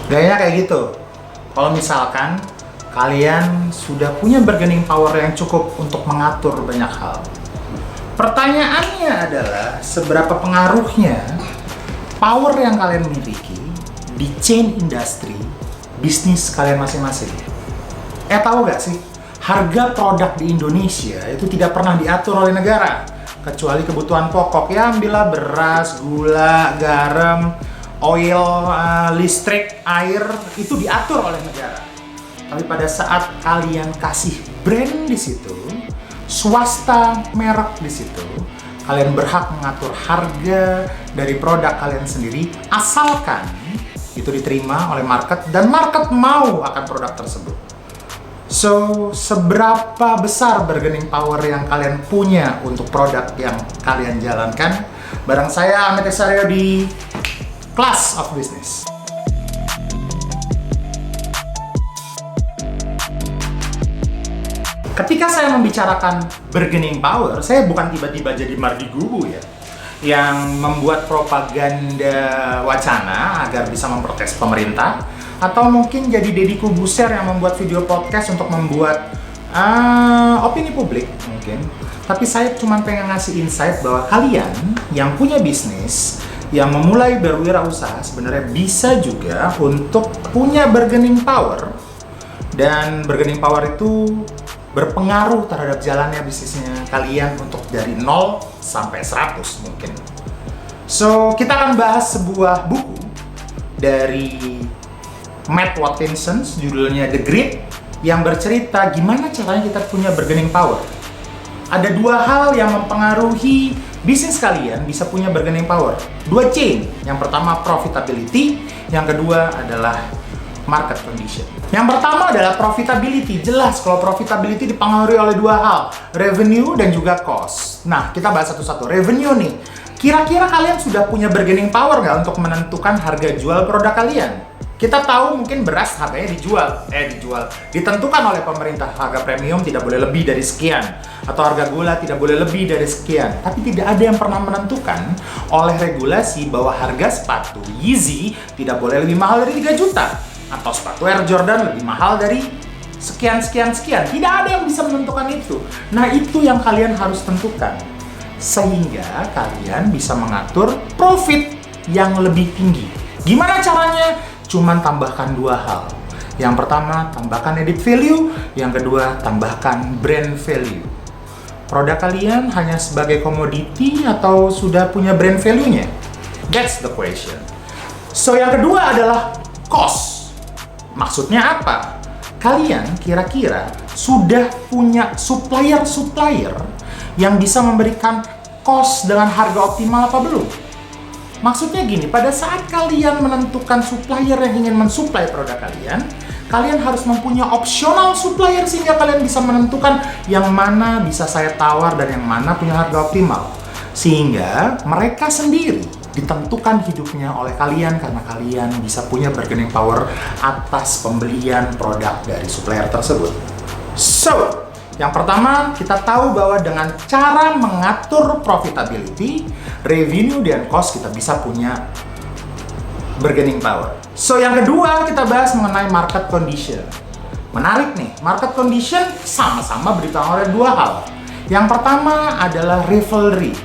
Gayanya kayak gitu. Kalau misalkan kalian sudah punya bargaining power yang cukup untuk mengatur banyak hal. Pertanyaannya adalah seberapa pengaruhnya power yang kalian miliki di chain industri bisnis kalian masing-masing. Tahu gak sih? Harga produk di Indonesia itu tidak pernah diatur oleh negara. Kecuali kebutuhan pokok, ya ambillah beras, gula, garam, oil, listrik, air, itu diatur oleh negara. Tapi pada saat kalian kasih brand di situ, swasta merek di situ, kalian berhak mengatur harga dari produk kalian sendiri asalkan itu diterima oleh market dan market mau akan produk tersebut. So, seberapa besar bargaining power yang kalian punya untuk produk yang kalian jalankan? Bareng saya Amit Esario di Class of Business. Ketika saya membicarakan bargaining power, saya bukan tiba-tiba jadi Mardi Gubu ya, yang membuat propaganda wacana agar bisa memprotes pemerintah, atau mungkin jadi Deddy Corbuzier yang membuat video podcast untuk membuat opini publik mungkin. Tapi saya cuma pengen ngasih insight bahwa kalian yang punya bisnis, yang memulai berwirausaha sebenarnya bisa juga untuk punya bargaining power. Dan bargaining power itu berpengaruh terhadap jalannya bisnisnya kalian untuk dari 0 sampai 100 mungkin. So, kita akan bahas sebuah buku dari Matt Watkinson, judulnya The Grit, yang bercerita gimana caranya kita punya bargaining power. Ada dua hal yang mempengaruhi bisnis kalian bisa punya bargaining power. Dua chain. Yang pertama profitability, yang kedua adalah market condition. Yang pertama adalah profitability. Jelas kalau profitability dipengaruhi oleh dua hal, revenue dan juga cost. Nah, kita bahas satu-satu. Revenue nih. Kira-kira kalian sudah punya bargaining power nggak untuk menentukan harga jual produk kalian? Kita tahu mungkin beras harganya ditentukan oleh pemerintah. Harga premium tidak boleh lebih dari sekian, atau harga gula tidak boleh lebih dari sekian. Tapi tidak ada yang pernah menentukan oleh regulasi bahwa harga sepatu Yeezy tidak boleh lebih mahal dari 3 juta, atau sepatu Air Jordan lebih mahal dari sekian. Tidak ada yang bisa menentukan itu. Nah, itu yang kalian harus tentukan, sehingga kalian bisa mengatur profit yang lebih tinggi. Gimana caranya? Cuman tambahkan dua hal. Yang pertama, tambahkan edit value. Yang kedua, tambahkan brand value. Produk kalian hanya sebagai komoditi atau sudah punya brand value-nya? That's the question. So, yang kedua adalah cost. Maksudnya apa? Kalian kira-kira sudah punya supplier yang bisa memberikan cost dengan harga optimal apa belum? Maksudnya gini, pada saat kalian menentukan supplier yang ingin mensuplai produk kalian, kalian harus mempunyai optional supplier sehingga kalian bisa menentukan yang mana bisa saya tawar dan yang mana punya harga optimal. Sehingga mereka sendiri ditentukan hidupnya oleh kalian karena kalian bisa punya bargaining power atas pembelian produk dari supplier tersebut. So, yang pertama, kita tahu bahwa dengan cara mengatur profitability, revenue, dan cost, kita bisa punya bargaining power. So, yang kedua, kita bahas mengenai market condition. Menarik nih, market condition sama-sama berpengaruh oleh dua hal. Yang pertama adalah rivalry.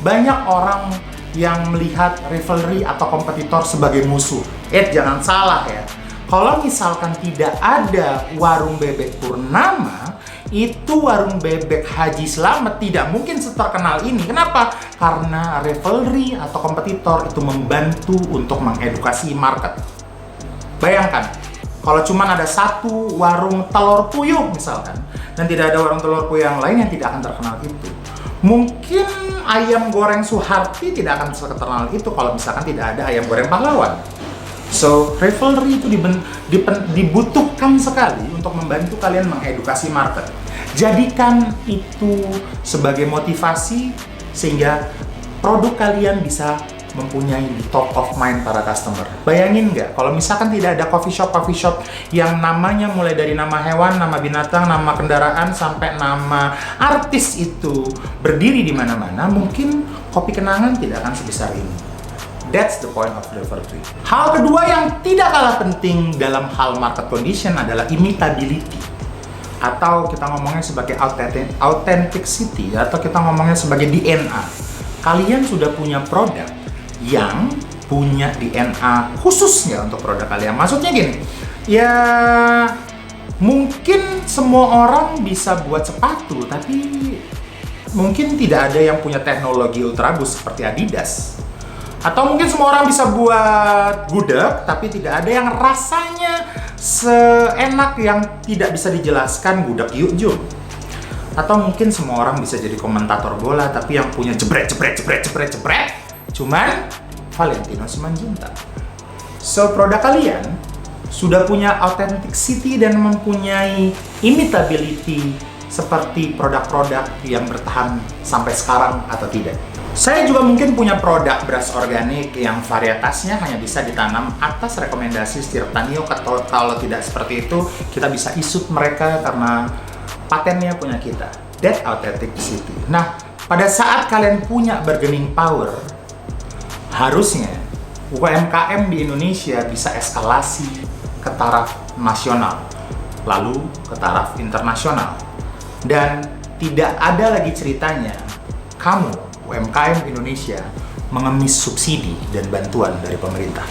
Banyak orang yang melihat rivalry atau kompetitor sebagai musuh. Jangan salah ya. Kalau misalkan tidak ada warung bebek Purnama, itu warung bebek Haji Slamet tidak mungkin seterkenal ini. Kenapa? Karena rivalry atau kompetitor itu membantu untuk mengedukasi market. Bayangkan, kalau cuma ada satu warung telur puyuh misalkan, dan tidak ada warung telur puyuh yang lain yang tidak akan terkenal itu. Mungkin ayam goreng Suharti tidak akan terkenal itu kalau misalkan tidak ada ayam goreng Pahlawan. So, rivalry itu dibutuhkan sekali untuk membantu kalian mengedukasi market. Jadikan itu sebagai motivasi sehingga produk kalian bisa mempunyai di top of mind para customer. Bayangin nggak, kalau misalkan tidak ada coffee shop yang namanya mulai dari nama hewan, nama binatang, nama kendaraan, sampai nama artis itu berdiri di mana-mana, mungkin Kopi Kenangan tidak akan sebesar ini. That's the point of level 3. Hal kedua yang tidak kalah penting dalam hal market condition adalah imitability. Atau kita ngomongnya sebagai authenticity, atau kita ngomongnya sebagai DNA. Kalian sudah punya produk yang punya DNA khususnya untuk produk kalian. Maksudnya gini, ya mungkin semua orang bisa buat sepatu, tapi mungkin tidak ada yang punya teknologi ultraboost seperti Adidas. Atau mungkin semua orang bisa buat gudeg, tapi tidak ada yang rasanya seenak yang tidak bisa dijelaskan gudeg Yuk Jum. Atau mungkin semua orang bisa jadi komentator bola, tapi yang punya jebret cuman Valentino Simanjuntak. So, produk kalian sudah punya authenticity dan mempunyai imitability seperti produk-produk yang bertahan sampai sekarang atau tidak. Saya juga mungkin punya produk beras organik yang varietasnya hanya bisa ditanam atas rekomendasi Tirtanio. Kalau tidak seperti itu, kita bisa isut mereka karena patennya punya kita. That authenticity. Nah, pada saat kalian punya bargaining power, harusnya UMKM di Indonesia bisa eskalasi ke taraf nasional, lalu ke taraf internasional. Dan tidak ada lagi ceritanya kamu UMKM Indonesia mengemis subsidi dan bantuan dari pemerintah.